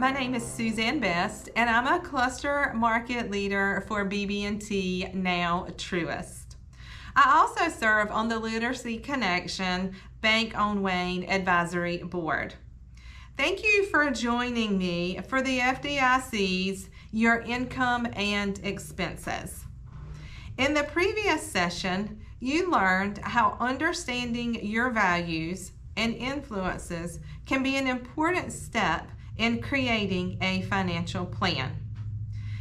My name is Suzanne Best, and I'm a cluster market leader for BB&T, now Truist. I also serve on the Literacy Connection Bank on Wayne Advisory Board. Thank you for joining me for the FDIC's Your Income and Expenses. In the previous session, you learned how understanding your values and influences can be an important step in creating a financial plan.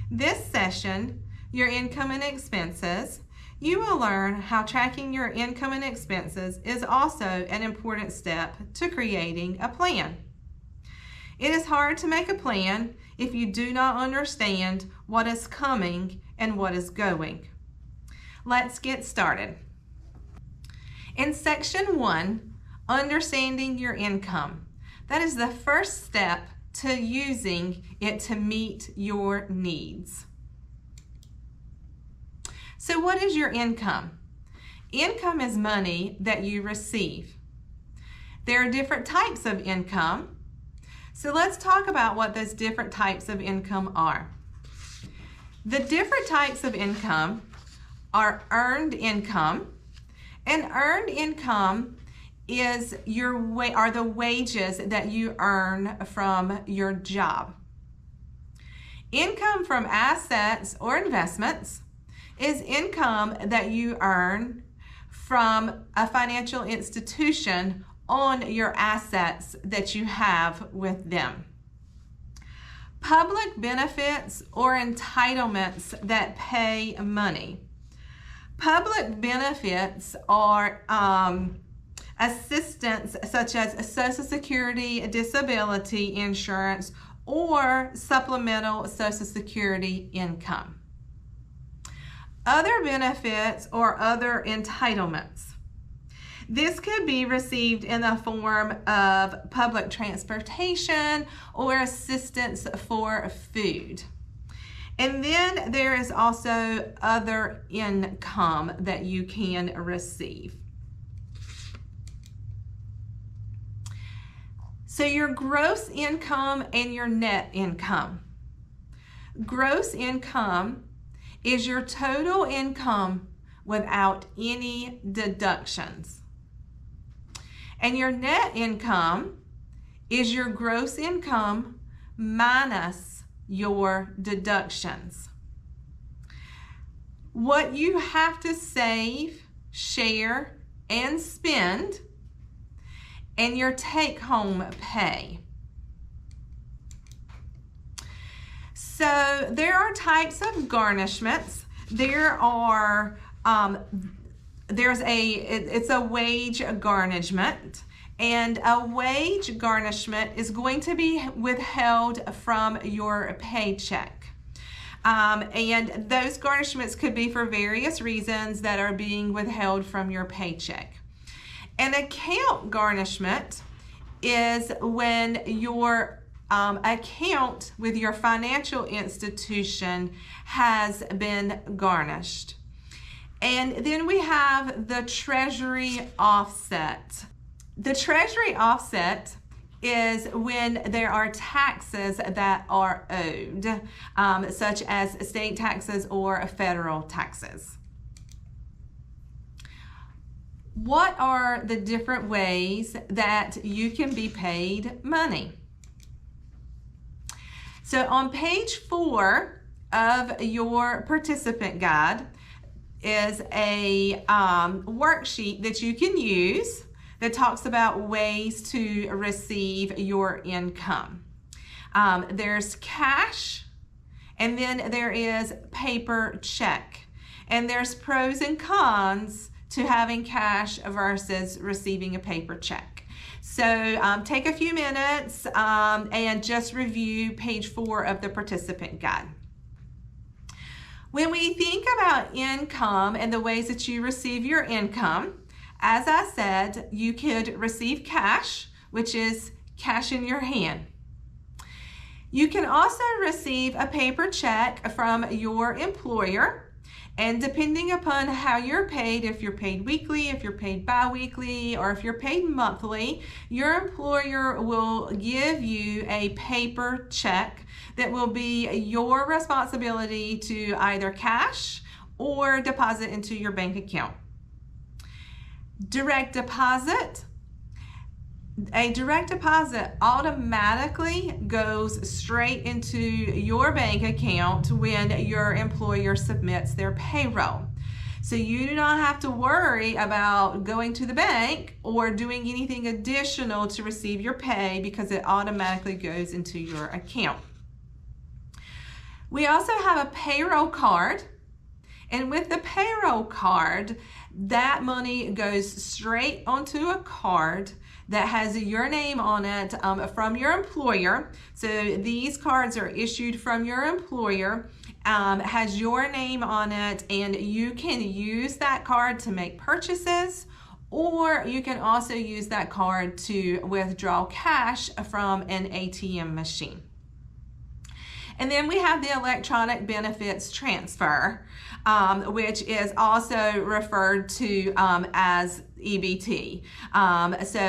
This session, Your Income and Expenses, you will learn how tracking your income and expenses is also an important step to creating a plan. It is hard to make a plan if you do not understand what is coming and what is going. Let's get started. In section 1, understanding your income. That is the first step to using it to meet your needs. So what is your income? Income is money that you receive. There are different types of income. So let's talk about what those different types of income are. The different types of income are earned income, and earned income is are the wages that you earn from your job. Income from assets or investments is income that you earn from a financial institution on your assets that you have with them. Public benefits or entitlements that pay money. Public benefits are assistance such as Social Security, disability insurance, or supplemental Social Security income. Other benefits or other entitlements. This could be received in the form of public transportation or assistance for food. And then there is also other income that you can receive. So your gross income and your net income. Gross income is your total income without any deductions. And your net income is your gross income minus your deductions. What you have to save, share, and spend, and your take-home pay. So there are types of garnishments. It's a wage garnishment, and a wage garnishment is going to be withheld from your paycheck. And those garnishments could be for various reasons that are being withheld from your paycheck. An account garnishment is when your account with your financial institution has been garnished. And then we have the Treasury offset. The Treasury offset is when there are taxes that are owed, such as state taxes or federal taxes. What are the different ways that you can be paid money? So on page 4 of your participant guide is a worksheet that you can use that talks about ways to receive your income. There's cash, and then there is paper check. And there's pros and cons to having cash versus receiving a paper check. So take a few minutes and just review page 4 of the participant guide. When we think about income and the ways that you receive your income, as I said, you could receive cash, which is cash in your hand. You can also receive a paper check from your employer, And depending upon how you're paid, if you're paid weekly, if you're paid bi-weekly, or if you're paid monthly, your employer will give you a paper check that will be your responsibility to either cash or deposit into your bank account. Direct deposit. A direct deposit automatically goes straight into your bank account when your employer submits their payroll. So you do not have to worry about going to the bank or doing anything additional to receive your pay because it automatically goes into your account. We also have a payroll card. And with the payroll card, that money goes straight onto a card that has your name on it from your employer. So these cards are issued from your employer, has your name on it, and you can use that card to make purchases, or you can also use that card to withdraw cash from an ATM machine. And then we have the electronic benefits transfer, which is also referred to as EBT. So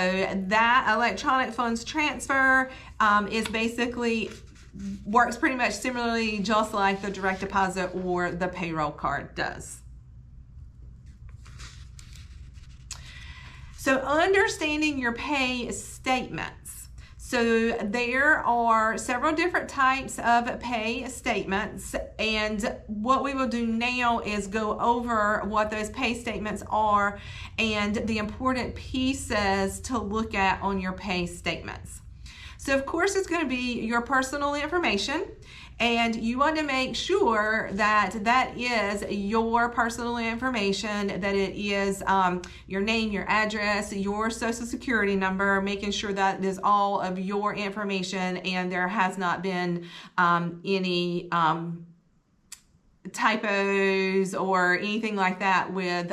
that electronic funds transfer is basically works pretty much similarly, just like the direct deposit or the payroll card does. So understanding your pay statements. So there are several different types of pay statements, and what we will do now is go over what those pay statements are and the important pieces to look at on your pay statements. So of course it's going to be your personal information, and you want to make sure that that is your personal information, that it is your name, your address, your social security number, making sure that it is all of your information and there has not been any typos or anything like that with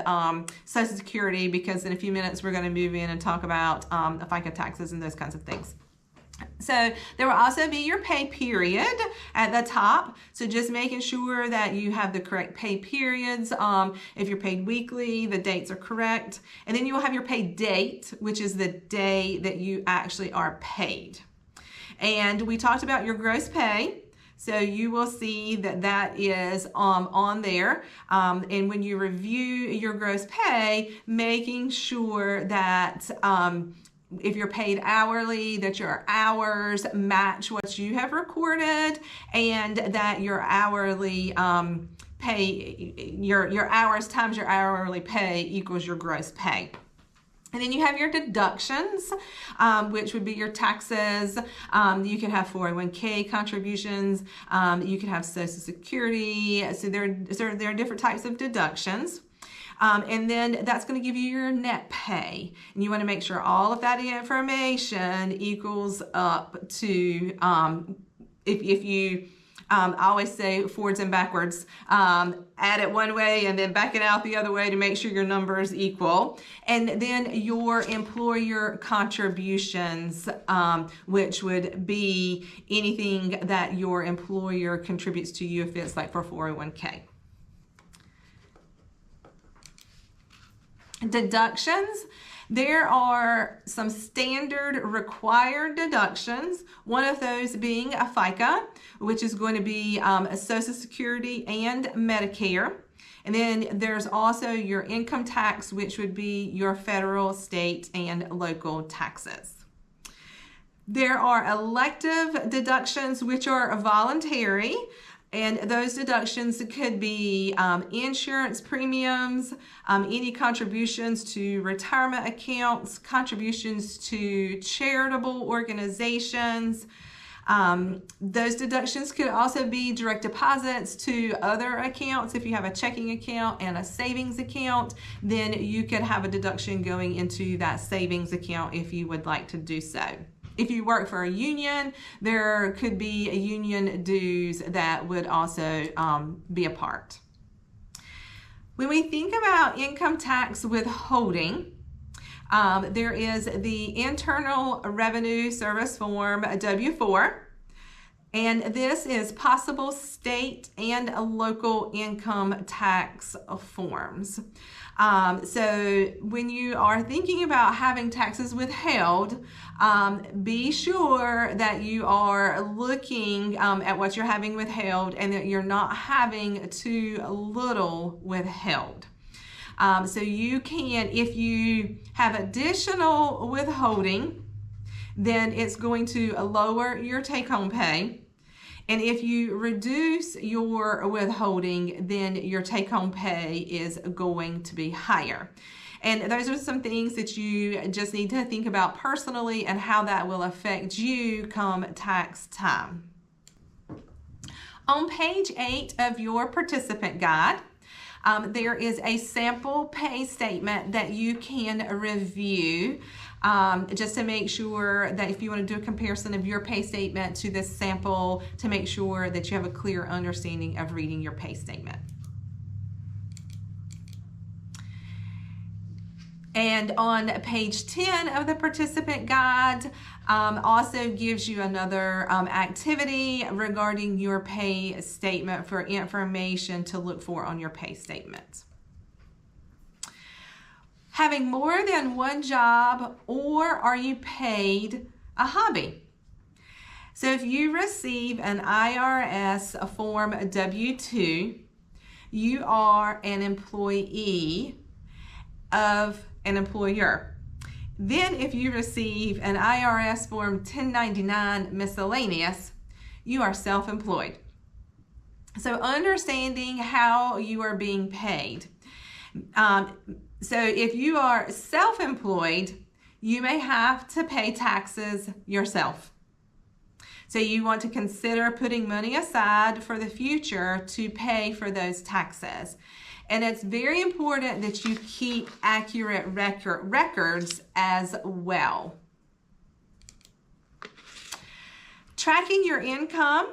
social security, because in a few minutes we're going to move in and talk about the FICA taxes and those kinds of things. So there will also be your pay period at the top. So just making sure that you have the correct pay periods. If you're paid weekly, the dates are correct. And then you will have your pay date, which is the day that you actually are paid. And we talked about your gross pay. So you will see that that is on there. And when you review your gross pay, making sure that if you're paid hourly, that your hours match what you have recorded, and that your hourly pay, your hours times your hourly pay equals your gross pay. And then you have your deductions, which would be your taxes. You can have 401k contributions. You can have Social Security. So there are different types of deductions. And then that's going to give you your net pay. And you want to make sure all of that information equals up to, if you, I always say forwards and backwards, add it one way and then back it out the other way to make sure your numbers equal. And then your employer contributions, which would be anything that your employer contributes to you if it's like for 401k. Deductions. There are some standard required deductions. One of those being a FICA, which is going to be a Social Security and Medicare. And then there's also your income tax, which would be your federal, state, and local taxes. There are elective deductions, which are voluntary. And those deductions could be insurance premiums, any contributions to retirement accounts, contributions to charitable organizations. Those deductions could also be direct deposits to other accounts. If you have a checking account and a savings account, then you could have a deduction going into that savings account if you would like to do so. If you work for a union, there could be a union dues that would also be a part. When we think about income tax withholding, there is the Internal Revenue Service Form W-4. And this is possible state and local income tax forms. So when you are thinking about having taxes withheld, be sure that you are looking at what you're having withheld and that you're not having too little withheld. So you can, if you have additional withholding, then it's going to lower your take-home pay. And if you reduce your withholding, then your take-home pay is going to be higher. And those are some things that you just need to think about personally and how that will affect you come tax time. On page 8 of your participant guide, there is a sample pay statement that you can review just to make sure that if you want to do a comparison of your pay statement to this sample, to make sure that you have a clear understanding of reading your pay statement. And on page 10 of the participant guide also gives you another activity regarding your pay statement for information to look for on your pay statement. Having more than one job, or are you paid a hobby? So if you receive an IRS form W-2, you are an employee of an employer. Then if you receive an IRS form 1099 miscellaneous, you are self-employed. So understanding how you are being paid. So if you are self-employed, you may have to pay taxes yourself. So you want to consider putting money aside for the future to pay for those taxes. And it's very important that you keep accurate records as well. Tracking your income.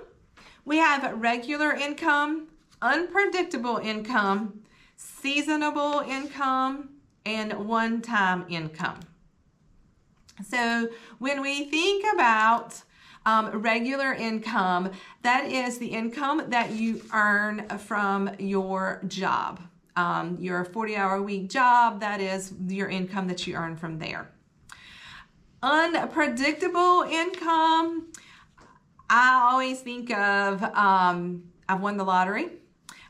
We have regular income, unpredictable income, seasonable income, and one-time income. So when we think about regular income, that is the income that you earn from your job. Your 40-hour-a-week job, that is your income that you earn from there. Unpredictable income, I always think of, I've won the lottery.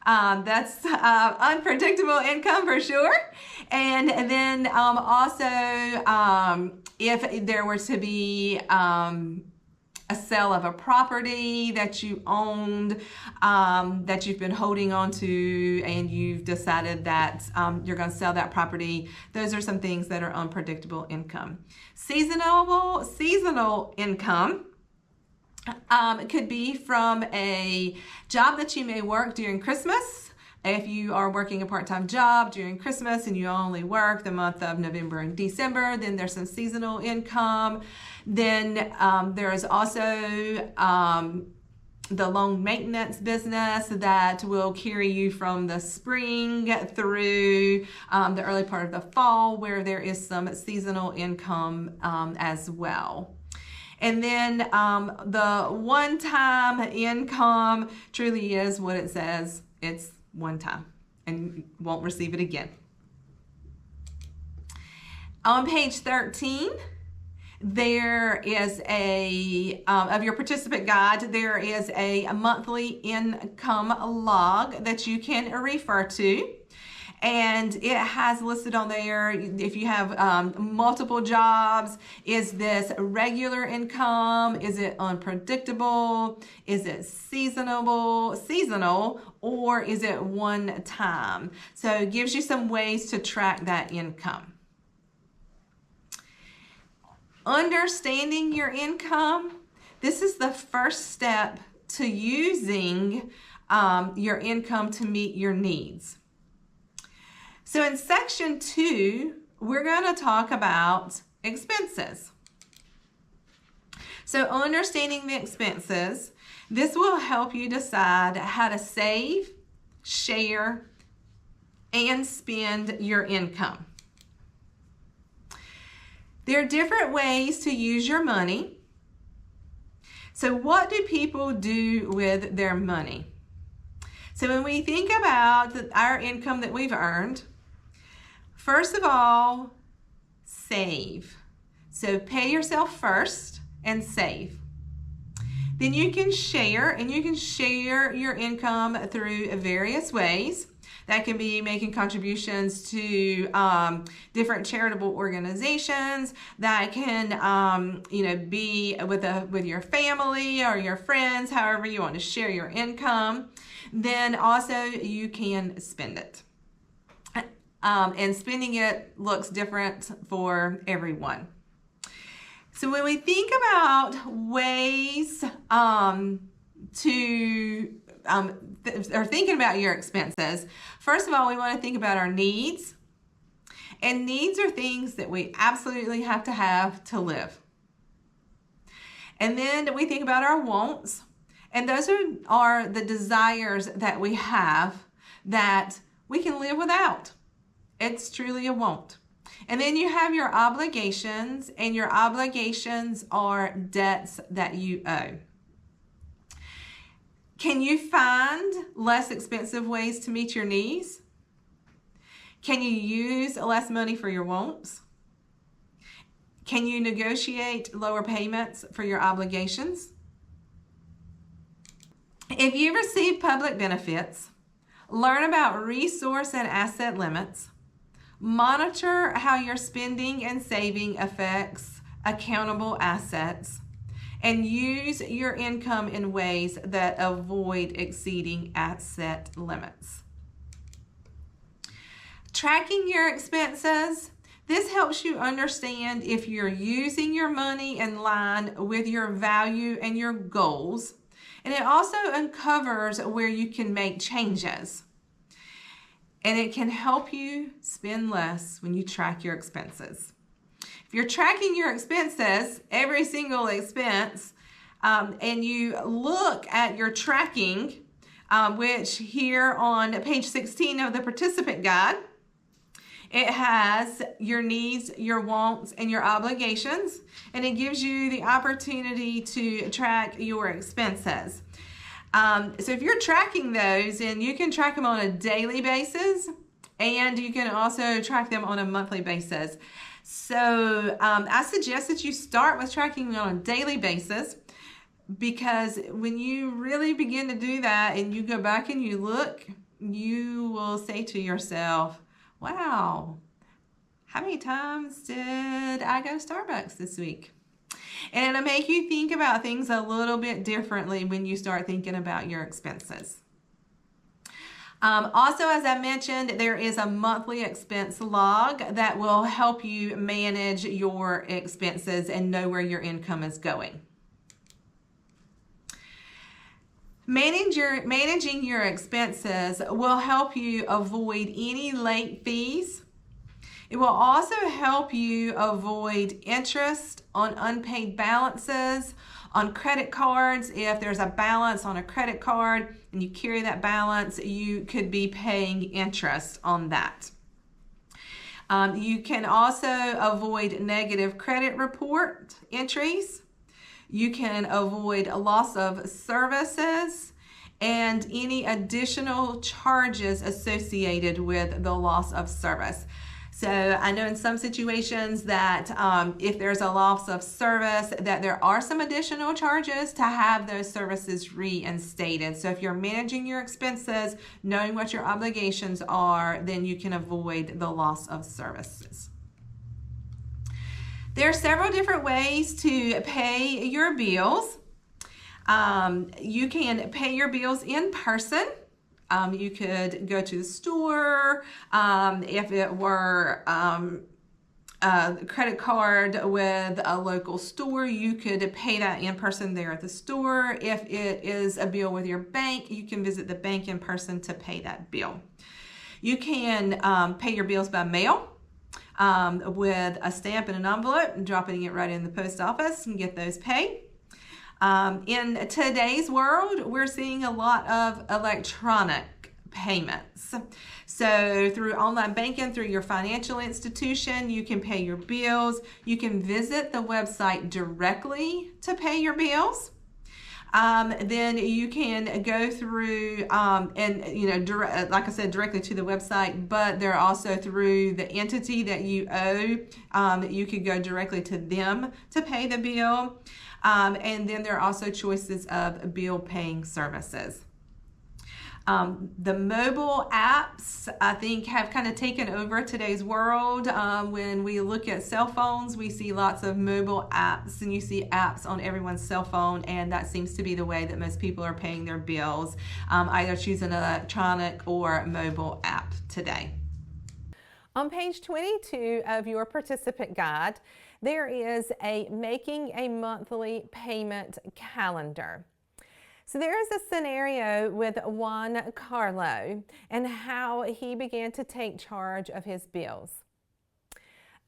That's unpredictable income for sure. And then also if there were to be a sale of a property that you owned, that you've been holding on to, and you've decided that you're going to sell that property. Those are some things that are unpredictable income. Seasonal income could be from a job that you may work during Christmas. If you are working a part-time job during Christmas and you only work the month of November and December, then there's some seasonal income. Then there is also the loan maintenance business that will carry you from the spring through the early part of the fall, where there is some seasonal income as well. And then the one-time income truly is what it says. It's one time and won't receive it again. On page 13, there is of your participant guide, there is a monthly income log that you can refer to. And it has listed on there, if you have multiple jobs, is this regular income? Is it unpredictable? Is it seasonal, or is it one time? So it gives you some ways to track that income. Understanding your income. This is the first step to using your income to meet your needs. So in section 2, we're going to talk about expenses. So understanding the expenses, this will help you decide how to save, share, and spend your income. There are different ways to use your money. So what do people do with their money? So when we think about our income that we've earned, first of all, save. So pay yourself first and save. Then you can share, and you can share your income through various ways. That can be making contributions to different charitable organizations. That can, be with your family or your friends, however you want to share your income. Then also you can spend it. And spending it looks different for everyone. So when we think about ways or thinking about your expenses, first of all, we want to think about our needs. And needs are things that we absolutely have to live. And then we think about our wants. And those are the desires that we have that we can live without. It's truly a want. And then you have your obligations, and your obligations are debts that you owe. Can you find less expensive ways to meet your needs? Can you use less money for your wants? Can you negotiate lower payments for your obligations? If you receive public benefits, learn about resource and asset limits. Monitor how your spending and saving affects accountable assets, and use your income in ways that avoid exceeding asset limits. Tracking your expenses. This helps you understand if you're using your money in line with your value and your goals, and it also uncovers where you can make changes. And it can help you spend less when you track your expenses. If you're tracking your expenses, every single expense, and you look at your tracking, which here on page 16 of the participant guide, it has your needs, your wants, and your obligations, and it gives you the opportunity to track your expenses. So if you're tracking those, and you can track them on a daily basis, and you can also track them on a monthly basis. So I suggest that you start with tracking on a daily basis, because when you really begin to do that and you go back and you look, you will say to yourself, wow, how many times did I go to Starbucks this week? And it'll make you think about things a little bit differently when you start thinking about your expenses. Also, as I mentioned, there is a monthly expense log that will help you manage your expenses and know where your income is going. Managing your expenses will help you avoid any late fees. It will also help you avoid interest on unpaid balances on credit cards. If there's a balance on a credit card and you carry that balance, you could be paying interest on that. You can also avoid negative credit report entries. You can avoid a loss of services and any additional charges associated with the loss of service. So I know in some situations that if there's a loss of service, that there are some additional charges to have those services reinstated. So if you're managing your expenses, knowing what your obligations are, then you can avoid the loss of services. There are several different ways to pay your bills. You can pay your bills in person. You could go to the store. If it were a credit card with a local store, you could pay that in person there at the store. If it is a bill with your bank, you can visit the bank in person to pay that bill. You can pay your bills by mail with a stamp and an envelope and dropping it right in the post office and get those paid. In today's world, we're seeing a lot of electronic payments. So through online banking, through your financial institution, you can pay your bills. You can visit the website directly to pay your bills. then you can go through like I said, directly to the website, but they're also through the entity that you owe. You could go directly to them to pay the bill. And then there are also choices of bill paying services. The mobile apps, I think, have kind of taken over today's world. When we look at cell phones, we see lots of mobile apps, and you see apps on everyone's cell phone, and that seems to be the way that most people are paying their bills, either choosing an electronic or mobile app today. On page 22 of your participant guide, there is a making a monthly payment calendar. So there is a scenario with Juan Carlo and how he began to take charge of his bills.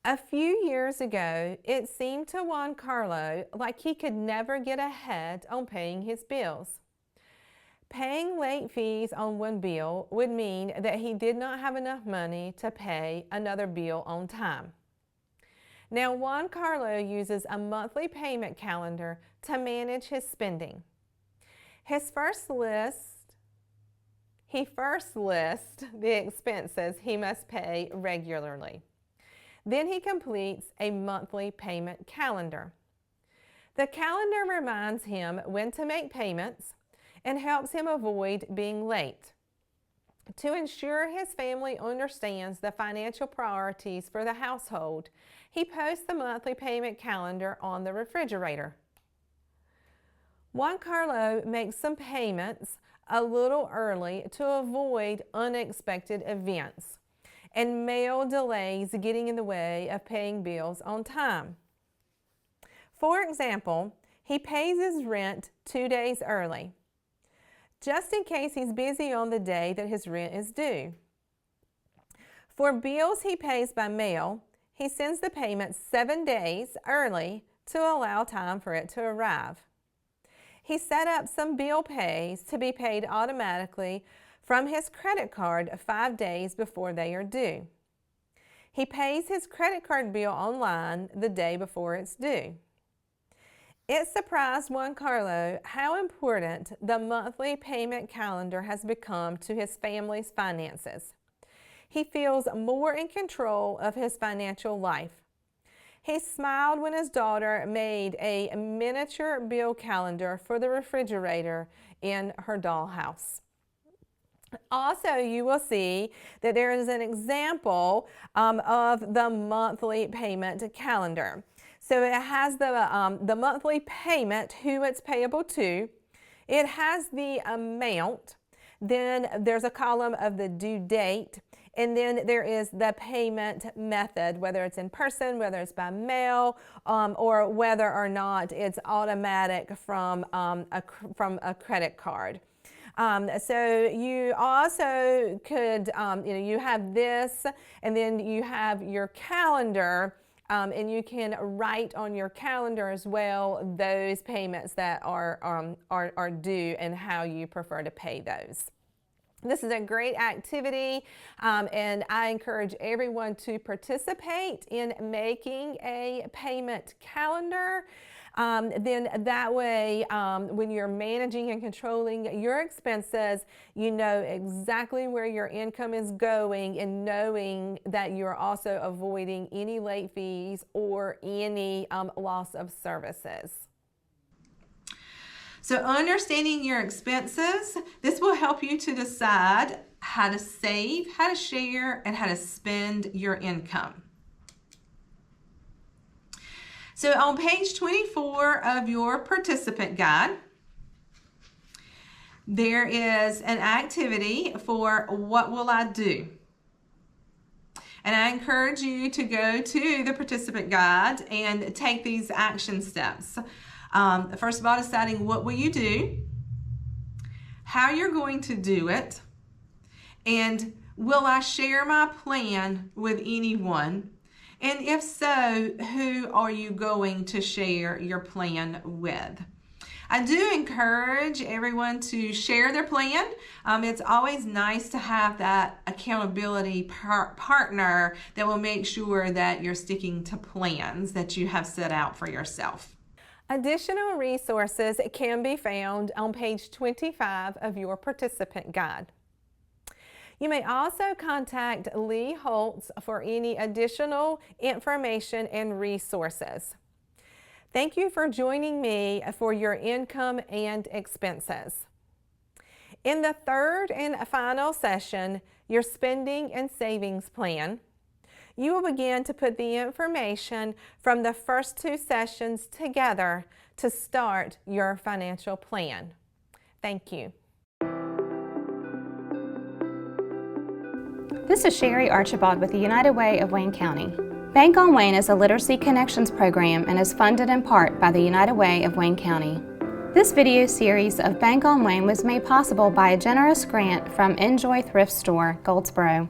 A few years ago, it seemed to Juan Carlo like he could never get ahead on paying his bills. Paying late fees on one bill would mean that he did not have enough money to pay another bill on time. Now, Juan Carlo uses a monthly payment calendar to manage his spending. He first lists the expenses he must pay regularly. Then he completes a monthly payment calendar. The calendar reminds him when to make payments and helps him avoid being late. To ensure his family understands the financial priorities for the household, he posts the monthly payment calendar on the refrigerator. Juan Carlo makes some payments a little early to avoid unexpected events and mail delays getting in the way of paying bills on time. For example, he pays his rent 2 days early, just in case he's busy on the day that his rent is due. For bills he pays by mail, he sends the payment 7 days early to allow time for it to arrive. He set up some bill pays to be paid automatically from his credit card 5 days before they are due. He pays his credit card bill online the day before it's due. It surprised Juan Carlo how important the monthly payment calendar has become to his family's finances. He feels more in control of his financial life. He smiled when his daughter made a miniature bill calendar for the refrigerator in her dollhouse. Also, you will see that there is an example of the monthly payment calendar. So it has the monthly payment, who it's payable to. It has the amount. Then there's a column of the due date. And then there is the payment method, whether it's in person, whether it's by mail, or whether or not it's automatic from a credit card. So you also could, you have this, and then you have your calendar, and you can write on your calendar as well those payments that are due and how you prefer to pay those. This is a great activity, and I encourage everyone to participate in making a payment calendar. Then that way, when you're managing and controlling your expenses, you know exactly where your income is going, and knowing that you're also avoiding any late fees or any loss of services. So understanding your expenses, this will help you to decide how to save, how to share, and how to spend your income. So on page 24 of your participant guide, there is an activity for what will I do? And I encourage you to go to the participant guide and take these action steps. First of all, deciding what will you do, how you're going to do it, and will I share my plan with anyone? And if so, who are you going to share your plan with? I do encourage everyone to share their plan. It's always nice to have that accountability partner that will make sure that you're sticking to plans that you have set out for yourself. Additional resources can be found on page 25 of your participant guide. You may also contact Lee Holtz for any additional information and resources. Thank you for joining me for your income and expenses. In the third and final session, your spending and savings plan, you will begin to put the information from the first two sessions together to start your financial plan. Thank you. This is Sherry Archibald with the United Way of Wayne County. Bank on Wayne is a Literacy Connections program and is funded in part by the United Way of Wayne County. This video series of Bank on Wayne was made possible by a generous grant from Enjoy Thrift Store, Goldsboro.